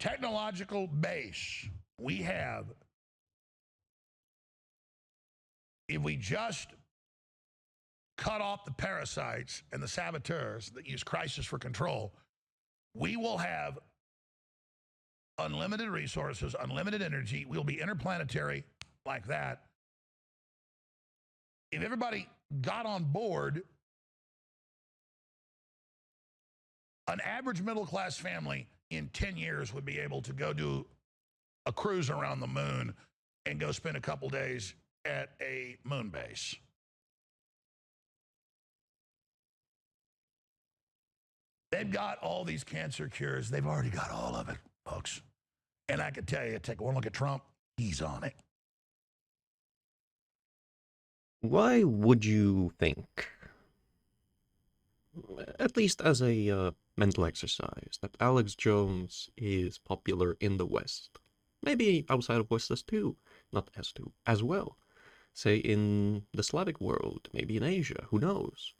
technological base we have, if we just cut off the parasites and the saboteurs that use crisis for control, we will have unlimited resources, unlimited energy. We'll be interplanetary like that. If everybody got on board, an average middle-class family in 10 years would be able to go do a cruise around the moon and go spend a couple days at a moon base. They've got all these cancer cures. They've already got all of it, folks. And I can tell you, take one look at Trump, he's on it. Why would you think, at least as a mental exercise, that Alex Jones is popular in the West? Maybe outside of West as well. Say in the Slavic world, maybe in Asia, who knows?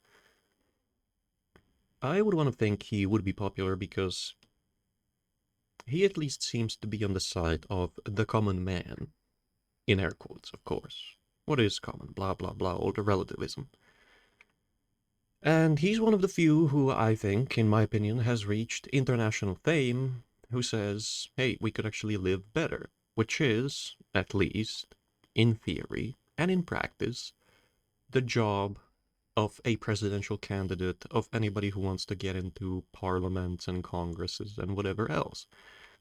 I would want to think he would be popular because he at least seems to be on the side of the common man. In air quotes, of course. What is common? Blah, blah, blah, all the relativism. And he's one of the few who, I think, in my opinion, has reached international fame, who says, hey, we could actually live better, which is, at least, in theory and in practice, the job of a presidential candidate, of anybody who wants to get into parliaments and congresses and whatever else.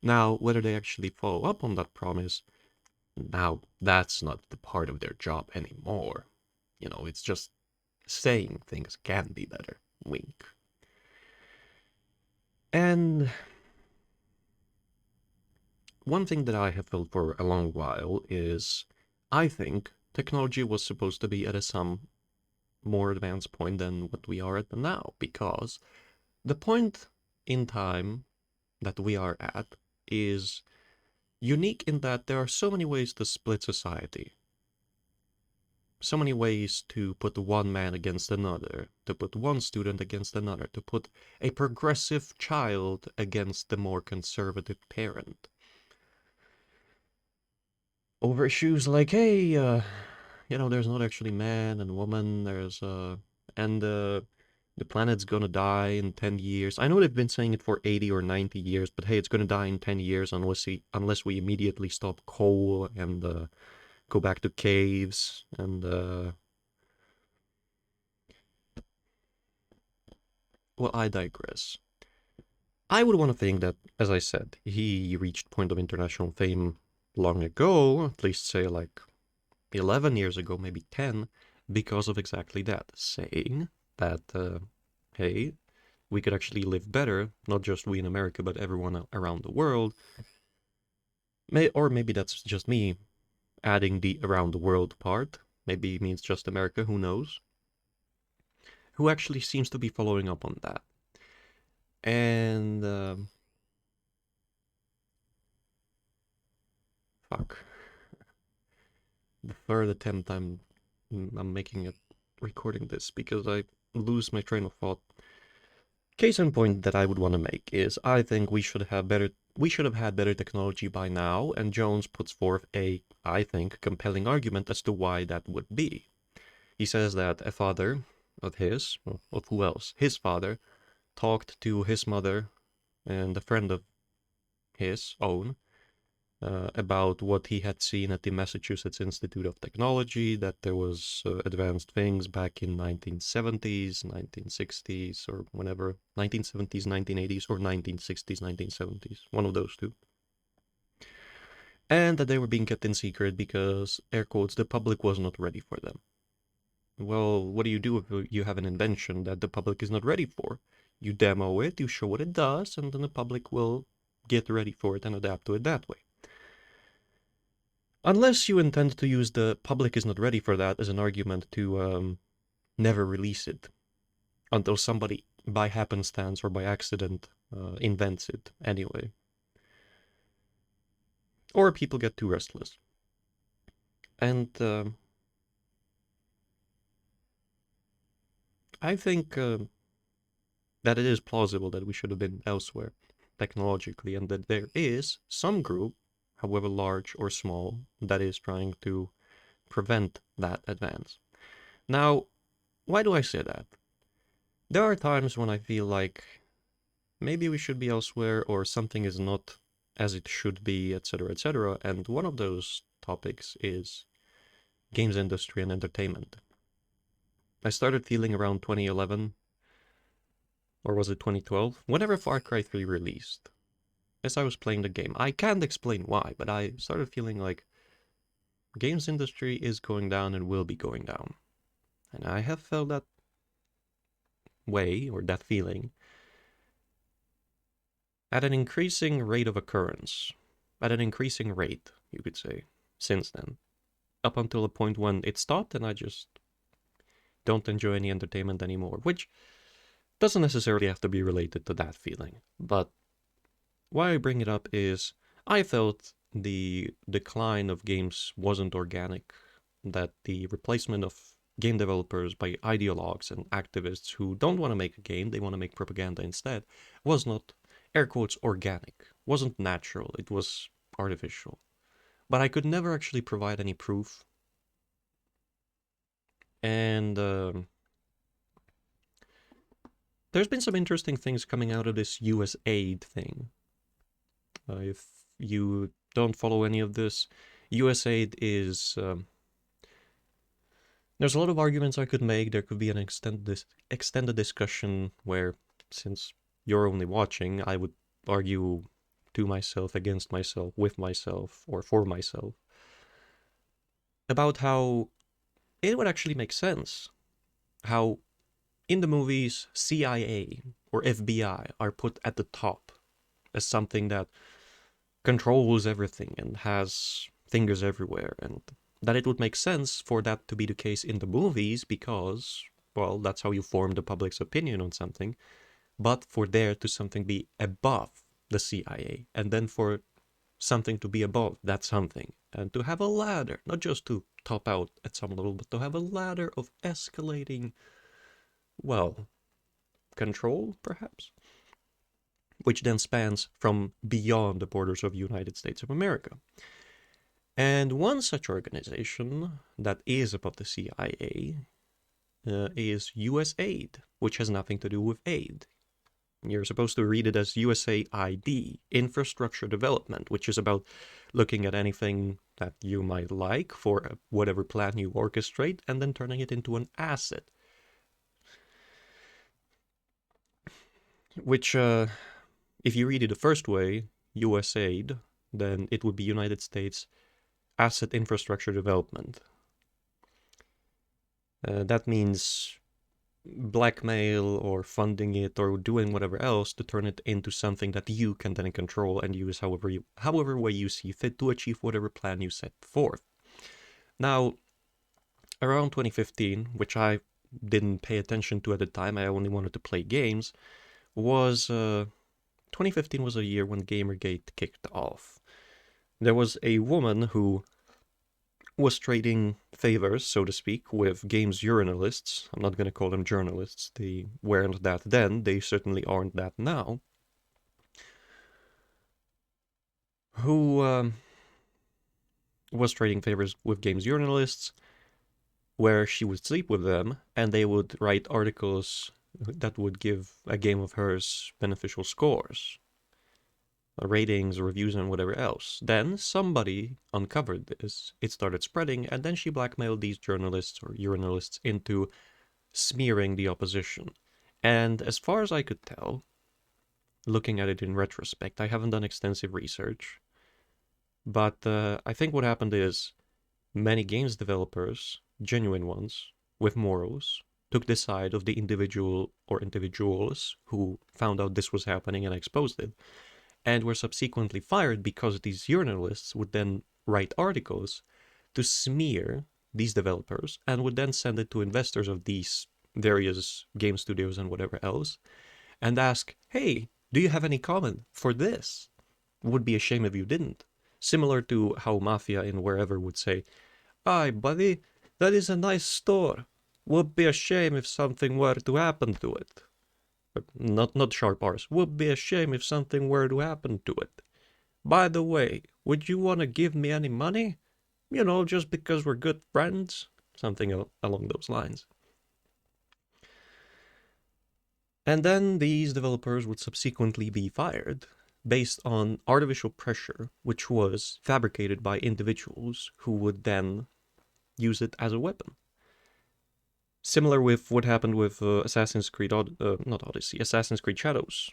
Now, whether they actually follow up on that promise, now that's not the part of their job anymore. You know, it's just saying things can be better. Wink. And one thing that I have felt for a long while is I think technology was supposed to be at some more advanced point than what we are at now, because the point in time that we are at is unique in that there are so many ways to split society. So many ways to put one man against another, to put one student against another, to put a progressive child against the more conservative parent. Over issues like, hey, there's not actually man and woman, the planet's gonna die in 10 years. I know they've been saying it for 80 or 90 years, but hey, it's gonna die in 10 years unless we immediately stop coal and go back to caves and well, I digress. I would want to think that, as I said, he reached point of international fame long ago, at least say like 11 years ago, maybe 10, because of exactly that, saying that, hey, we could actually live better, not just we in America, but everyone around the world. Or maybe that's just me adding the around the world part. Maybe it means just America, who knows? Who actually seems to be following up on that. And, fuck. The third attempt I'm making at recording this because I lose my train of thought. Case in point that I would want to make is I think we should have had better technology by now, and Jones puts forth a, I think, compelling argument as to why that would be. He says that a father of his, of who else? His father, talked to his mother and a friend of his own about what he had seen at the Massachusetts Institute of Technology, that there was advanced things back in 1970s, 1960s, or whenever, 1970s, 1980s, or 1960s, 1970s, one of those two. And that they were being kept in secret because, air quotes, the public was not ready for them. Well, what do you do if you have an invention that the public is not ready for? You demo it, you show what it does, and then the public will get ready for it and adapt to it that way. Unless you intend to use the public is not ready for that as an argument to never release it until somebody by happenstance or by accident invents it anyway. Or people get too restless. And I think that it is plausible that we should have been elsewhere, technologically, and that there is some group, however large or small, that is trying to prevent that advance. Now, why do I say that? There are times when I feel like maybe we should be elsewhere, or something is not as it should be, etc., etc., and one of those topics is games industry and entertainment. I started feeling around 2011, or was it 2012? Whenever Far Cry 3 released, as I was playing the game. I can't explain why, but I started feeling like games industry is going down and will be going down. And I have felt that way, or that feeling, at an increasing rate of occurrence. At an increasing rate, you could say, since then. Up until a point when it stopped and I just don't enjoy any entertainment anymore, which doesn't necessarily have to be related to that feeling. But why I bring it up is I felt the decline of games wasn't organic, that the replacement of game developers by ideologues and activists who don't want to make a game, they want to make propaganda instead, was not, air quotes, organic, wasn't natural, it was artificial. But I could never actually provide any proof. And there's been some interesting things coming out of this USAID thing. If you don't follow any of this, USAID is... there's a lot of arguments I could make. There could be an extended discussion where, since you're only watching, I would argue to myself, against myself, with myself, or for myself, about how it would actually make sense. How in the movies, CIA or FBI are put at the top as something that controls everything and has fingers everywhere, and that it would make sense for that to be the case in the movies because, well, that's how you form the public's opinion on something, but for there to something be above the CIA, and then for something to be above that something, and to have a ladder, not just to top out at some level, but to have a ladder of escalating, well, control, perhaps, which then spans from beyond the borders of the United States of America. And one such organization that is above the CIA is USAID, which has nothing to do with aid. You're supposed to read it as USAID, Infrastructure Development, which is about looking at anything that you might like for whatever plan you orchestrate and then turning it into an asset. Which, if you read it the first way, USAID, then it would be United States Asset Infrastructure Development. That means blackmail or funding it or doing whatever else to turn it into something that you can then control and use however way you see fit to achieve whatever plan you set forth. Now, around 2015, which I didn't pay attention to at the time, I only wanted to play games, was 2015 was a year when Gamergate kicked off. There was a woman who was trading favors, so to speak, with games journalists. I'm not going to call them journalists. They weren't that then. They certainly aren't that now. Who was trading favors with games journalists, where she would sleep with them, and they would write articles that would give a game of hers beneficial scores, ratings, reviews, and whatever else. Then somebody uncovered this, it started spreading, and then she blackmailed these journalists or journalists into smearing the opposition. And as far as I could tell, looking at it in retrospect, I haven't done extensive research, but I think what happened is many games developers, genuine ones, with morals, took the side of the individual or individuals who found out this was happening and exposed it, and were subsequently fired because these journalists would then write articles to smear these developers and would then send it to investors of these various game studios and whatever else and ask, hey, do you have any comment for this? Would be a shame if you didn't. Similar to how Mafia in wherever would say, aye, buddy, that is a nice store. Would be a shame if something were to happen to it. Not sharp R's. Would be a shame if something were to happen to it. By the way, would you want to give me any money? You know, just because we're good friends? Something along those lines. And then these developers would subsequently be fired based on artificial pressure, which was fabricated by individuals who would then use it as a weapon. Similar with what happened with Assassin's Creed, not Odyssey, Assassin's Creed Shadows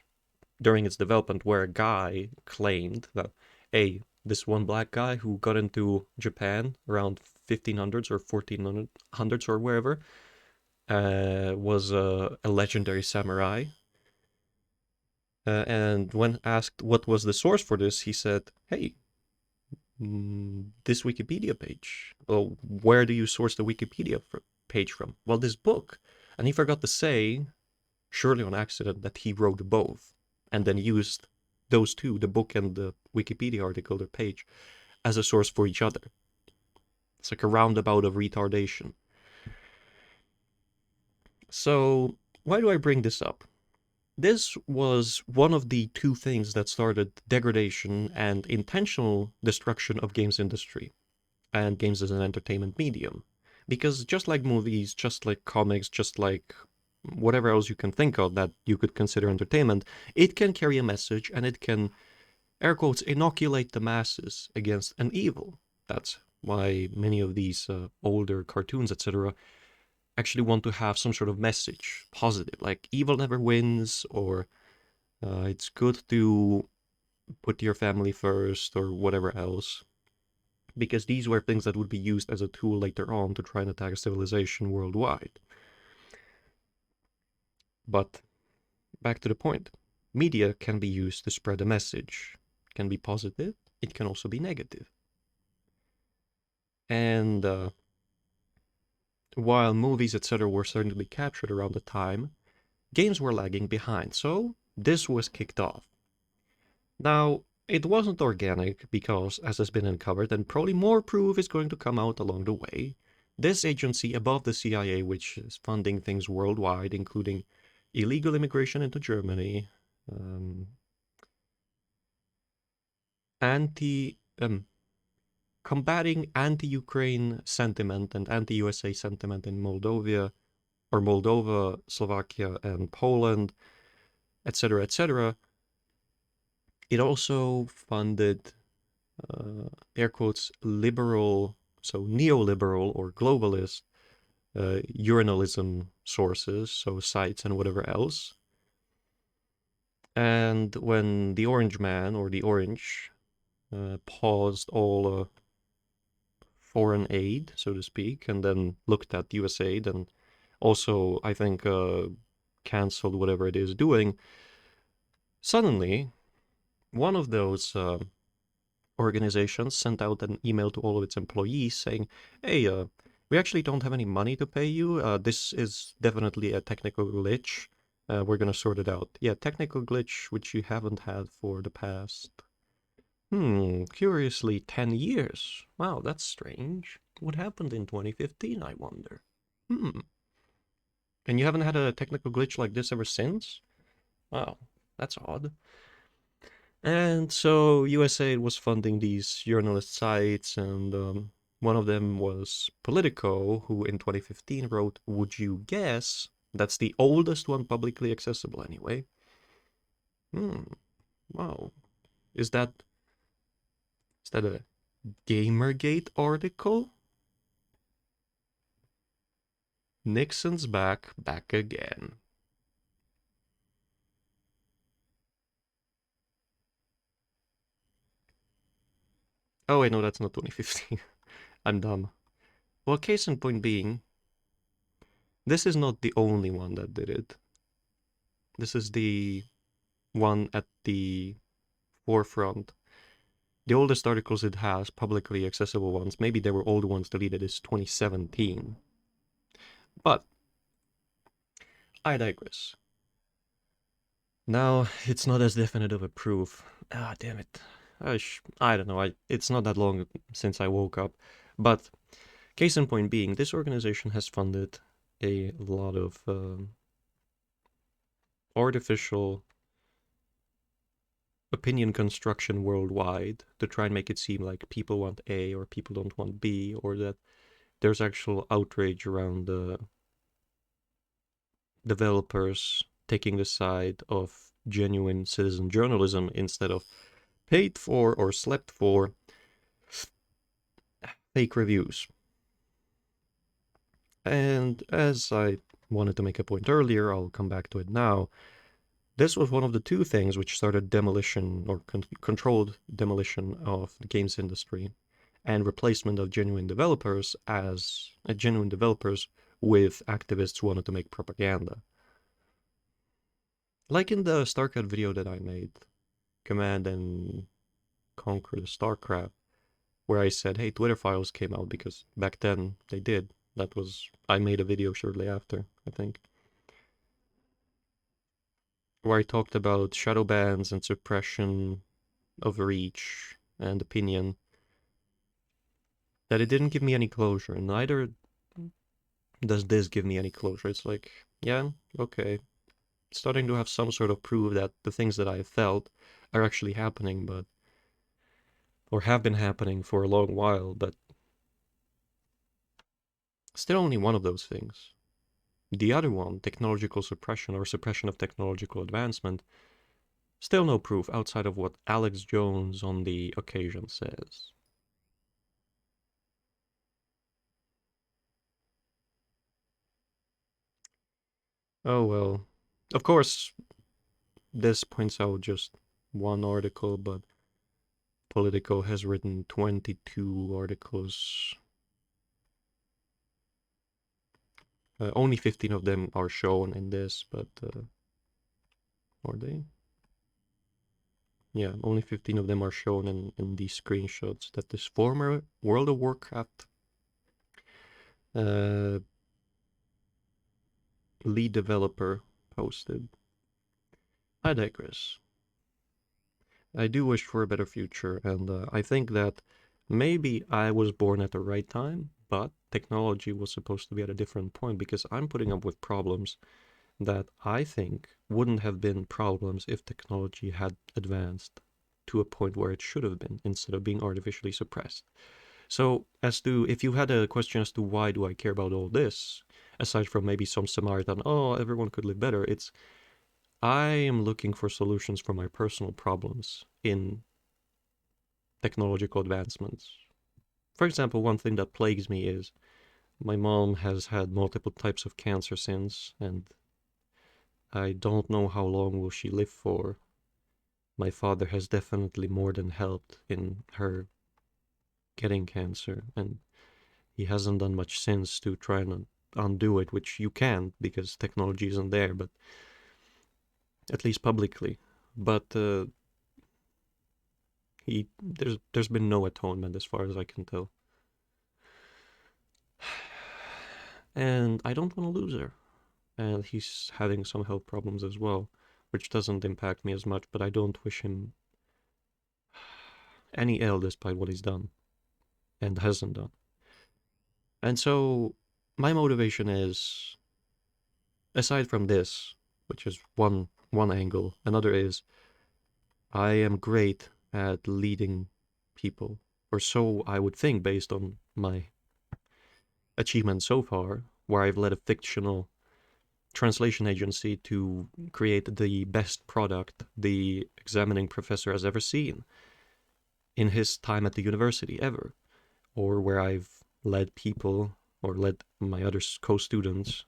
during its development, where a guy claimed that, hey, this one black guy who got into Japan around 1500s or 1400s or wherever was a legendary samurai. And when asked what was the source for this, he said, hey, this Wikipedia page. Well, where do you source the Wikipedia page from? Well, this book. And he forgot to say, surely on accident, that he wrote both and then used those two, the book and the Wikipedia article, the page, as a source for each other. It's like a roundabout of retardation. So, why do I bring this up? This was one of the two things that started degradation and intentional destruction of games industry and games as an entertainment medium. Because just like movies, just like comics, just like whatever else you can think of that you could consider entertainment, it can carry a message and it can, air quotes, inoculate the masses against an evil. That's why many of these older cartoons, etc., actually want to have some sort of message, positive, like evil never wins, or it's good to put your family first, or whatever else. Because these were things that would be used as a tool later on to try and attack civilization worldwide. But back to the point, media can be used to spread a message. It can be positive, it can also be negative. And while movies, etc., were starting to be captured around the time, games were lagging behind, so this was kicked off. Now, it wasn't organic because, as has been uncovered, and probably more proof is going to come out along the way, this agency above the CIA, which is funding things worldwide, including illegal immigration into Germany, combating anti-Ukraine sentiment and anti-USA sentiment in Moldova, Slovakia, and Poland, etc., etc. It also funded, air quotes, liberal, so neoliberal or globalist urinalism sources, so sites and whatever else. And when the Orange Man, or the Orange, paused all foreign aid, so to speak, and then looked at USAID and also, I think, canceled whatever it is doing, suddenly, one of those organizations sent out an email to all of its employees saying, hey, we actually don't have any money to pay you. This is definitely a technical glitch. We're going to sort it out. Yeah, technical glitch, which you haven't had for the past, curiously, 10 years. Wow, that's strange. What happened in 2015, I wonder? And you haven't had a technical glitch like this ever since? Wow, that's odd. And so USAID was funding these journalist sites, and one of them was Politico, who in 2015 wrote, would you guess? That's the oldest one publicly accessible anyway. Wow. Is that a gamergate article? Nixon's back again. Oh wait, no, that's not 2015. I'm dumb. Well, case in point being, this is not the only one that did it. This is the one at the forefront. The oldest articles it has, publicly accessible ones, maybe there were older ones deleted, is 2017. But I digress. Now, it's not as definitive a proof. Ah, damn it. I don't know, it's not that long since I woke up. But, case in point being, this organization has funded a lot of artificial opinion construction worldwide to try and make it seem like people want A or people don't want B, or that there's actual outrage around the developers taking the side of genuine citizen journalism instead of paid for or slept for fake reviews. And as I wanted to make a point earlier, I'll come back to it now. This was one of the two things which started demolition or controlled demolition of the games industry and replacement of genuine developers as genuine developers with activists who wanted to make propaganda. Like in the StarCraft video that I made, Command and Conquer the StarCraft, where I said, hey, Twitter files came out, because back then they did. That was, I made a video shortly after, I think, where I talked about shadow bans and suppression of reach and opinion, that it didn't give me any closure, and neither does this give me any closure. It's like, yeah, okay, starting to have some sort of proof that the things that I felt are actually happening, but, or have been happening for a long while, but still only one of those things. The other one, technological suppression or suppression of technological advancement, still no proof outside of what Alex Jones on the occasion says. Oh well. Of course, this points out just one article, but Politico has written 22 articles. Only 15 of them are shown in this, but are they? Yeah, only 15 of them are shown in these screenshots that this former World of Warcraft lead developer posted. I digress. I do wish for a better future, and I think that maybe I was born at the right time, but technology was supposed to be at a different point, because I'm putting up with problems that I think wouldn't have been problems if technology had advanced to a point where it should have been, instead of being artificially suppressed. So, as to, if you had a question as to why do I care about all this, aside from maybe some Samaritan, oh, everyone could live better, it's, I am looking for solutions for my personal problems in technological advancements. For example, one thing that plagues me is my mom has had multiple types of cancer since, and I don't know how long will she live for. My father has definitely more than helped in her getting cancer, and he hasn't done much since to try and undo it, which you can't because technology isn't there, but at least publicly. But there's been no atonement as far as I can tell. And I don't want to lose her. And he's having some health problems as well, which doesn't impact me as much, but I don't wish him any ill despite what he's done and hasn't done. And so my motivation is, aside from this, which is one angle, another is I am great at leading people, or so I would think based on my achievements so far, where I've led a fictional translation agency to create the best product the examining professor has ever seen in his time at the university ever, or where I've led people or led my other co-students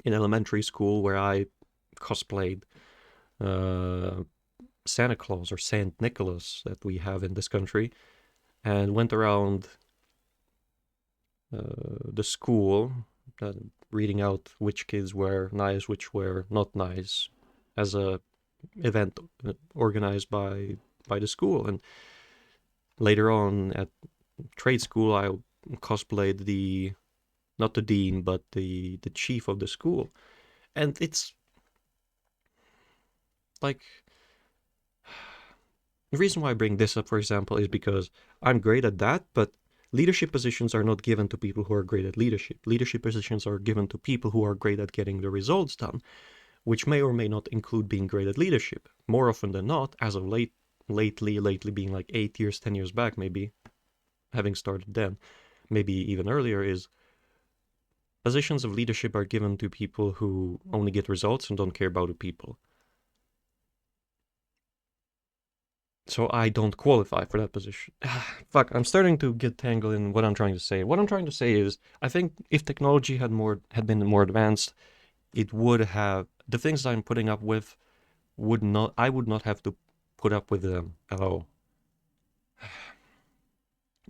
in elementary school where I cosplayed Santa Claus or Saint Nicholas that we have in this country, and went around the school reading out which kids were nice, which were not nice, as a event organized by the school. And later on at trade school, I cosplayed not the dean, but the chief of the school. And it's like, the reason why I bring this up, for example, is because I'm great at that, but leadership positions are not given to people who are great at leadership. Leadership positions are given to people who are great at getting the results done, which may or may not include being great at leadership. More often than not, as of lately being like 8 years, 10 years back maybe, having started then, maybe even earlier, is positions of leadership are given to people who only get results and don't care about the people. So I don't qualify for that position. Fuck, I'm starting to get tangled in what I'm trying to say. What I'm trying to say is, I think if technology had been more advanced, it would have, the things I'm putting up with I would not have to put up with them at all.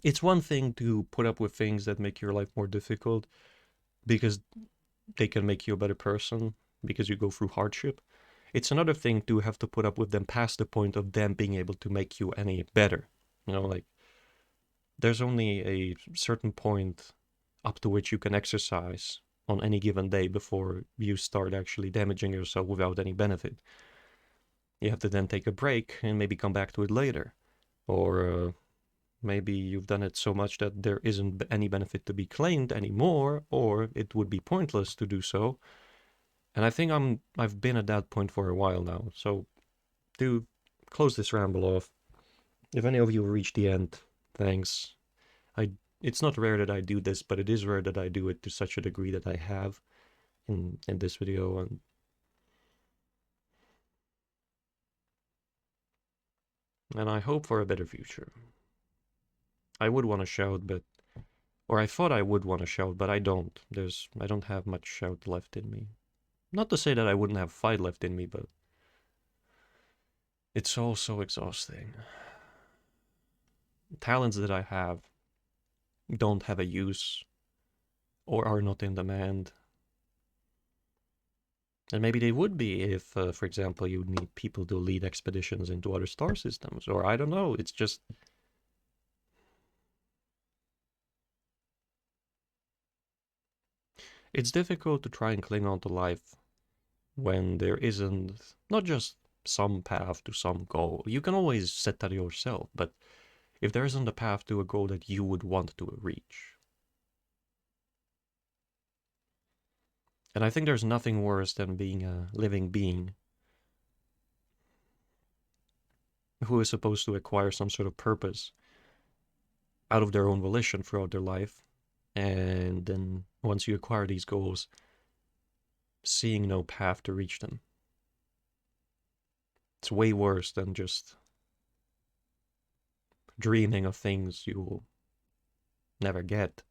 It's one thing to put up with things that make your life more difficult because they can make you a better person, because you go through hardship. It's another thing to have to put up with them past the point of them being able to make you any better. You know, like, there's only a certain point up to which you can exercise on any given day before you start actually damaging yourself without any benefit. You have to then take a break and maybe come back to it later. Or maybe you've done it so much that there isn't any benefit to be claimed anymore, or it would be pointless to do so. And I think I've been at that point for a while now. So to close this ramble off, if any of you reach the end, thanks. It's not rare that I do this, but it is rare that I do it to such a degree that I have in this video. And I hope for a better future. I would want to shout, or I thought I would want to shout, but I don't. I don't have much shout left in me. Not to say that I wouldn't have fight left in me, but it's all so exhausting. Talents that I have don't have a use or are not in demand. And maybe they would be if, for example, you need people to lead expeditions into other star systems, or I don't know. It's just, it's difficult to try and cling on to life when there isn't not just some path to some goal. You can always set that yourself, but if there isn't a path to a goal that you would want to reach. And I think there's nothing worse than being a living being who is supposed to acquire some sort of purpose out of their own volition throughout their life. And then once you acquire these goals, seeing no path to reach them. It's way worse than just dreaming of things you will never get,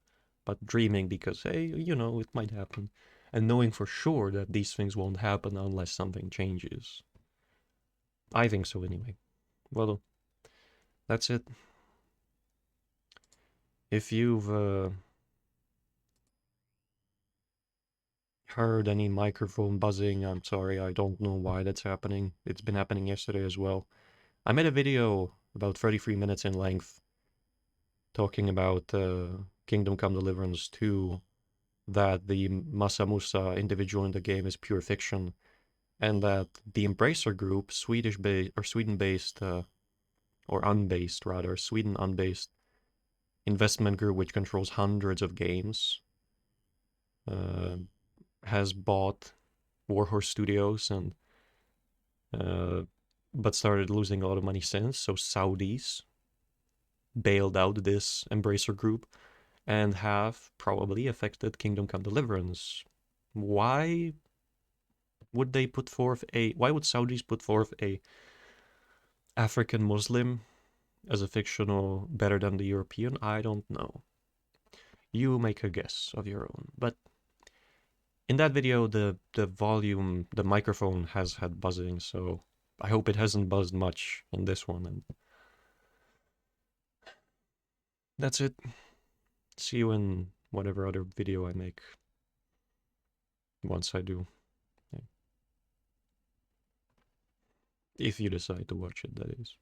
but dreaming because, hey, you know, it might happen, and knowing for sure that these things won't happen unless something changes. I think so anyway. Well, that's it. If you've heard any microphone buzzing, I'm sorry, I don't know why that's happening. It's been happening yesterday as well. I made a video about 33 minutes in length talking about Kingdom Come Deliverance 2, that the Masa Musa individual in the game is pure fiction, and that the Embracer Group, Sweden-based, or unbased rather, Sweden-unbased investment group which controls hundreds of games, has bought Warhorse Studios and but started losing a lot of money since. So Saudis bailed out this Embracer Group and have probably affected Kingdom Come Deliverance. Why would Saudis put forth a African Muslim as a fictional better than the European? I don't know. You make a guess of your own. But in that video, the volume, the microphone has had buzzing, so I hope it hasn't buzzed much in this one. And that's it. See you in whatever other video I make. Once I do. Yeah. If you decide to watch it, that is.